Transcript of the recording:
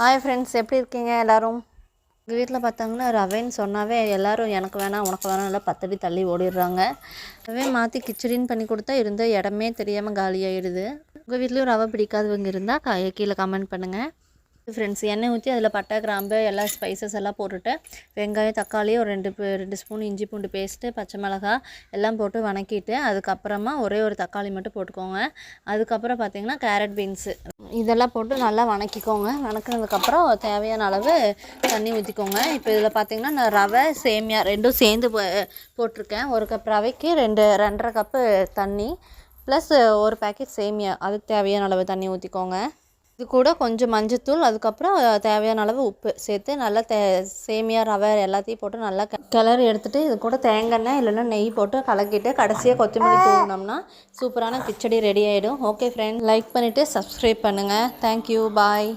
Hi friends, எப்படி இருக்கீங்க எல்லோரும்? எங்கள் வீட்டில் பார்த்தாங்கன்னா ரவைன்னு சொன்னாவே எல்லோரும் எனக்கு வேணாம் உனக்கு வேணாம் இல்லை 10 அடி தள்ளி ஓடிடுறாங்க. ரவை மாற்றி கிச்சடின்னு பண்ணி கொடுத்தா இருந்த இடமே தெரியாமல் காலியாகிடுது. உங்கள் வீட்லேயும் ரவை பிடிக்காதவங்க இருந்தால் கீழே கமெண்ட் பண்ணுங்கள். ஃப்ரெண்ட்ஸ், எண்ணெய் ஊற்றி அதில் பட்டை கிராம்பு எல்லா ஸ்பைசஸ் எல்லாம் போட்டுட்டு வெங்காயம் தக்காளி ஒரு 2 ஸ்பூன் இஞ்சி பூண்டு பேஸ்ட்டு பச்சை மிளகாய் எல்லாம் போட்டு வணக்கிட்டு அதுக்கப்புறமா ஒரே ஒரு தக்காளி மட்டும் போட்டுக்கோங்க. அதுக்கப்புறம் பார்த்திங்கன்னா கேரட் பீன்ஸு இதெல்லாம் போட்டு நல்லா வணக்கிக்கோங்க. வணக்கினதுக்கப்புறம் தேவையான அளவு தண்ணி ஊற்றிக்கோங்க. இப்போ இதில் பார்த்திங்கன்னா நான் ரவை சேமியா ரெண்டும் சேர்ந்து போட்டிருக்கேன். 1 கப் ரவைக்கு 2.5 கப்பு தண்ணி ப்ளஸ் ஒரு பேக்கெட் சேமியா, அதுக்கு தேவையான அளவு தண்ணி ஊற்றிக்கோங்க. இது கூட கொஞ்சம் மஞ்சத்தூள், அதுக்கப்புறம் தேவையான அளவு உப்பு சேர்த்து நல்லா சேமியா ரவை எல்லாத்தையும் போட்டு நல்லா கிளறி எடுத்துகிட்டு இது கூட தேங்காய் எண்ணெய் இல்லைன்னா நெய் போட்டு கலக்கிட்டு கடைசியாக கொத்தமல்லி தூவினோம்னா சூப்பரான கிச்சடி ரெடி ஆகிடும். ஓகே ஃப்ரெண்ட், லைக் பண்ணிவிட்டு சப்ஸ்கிரைப் பண்ணுங்கள். தேங்க்யூ, பாய்.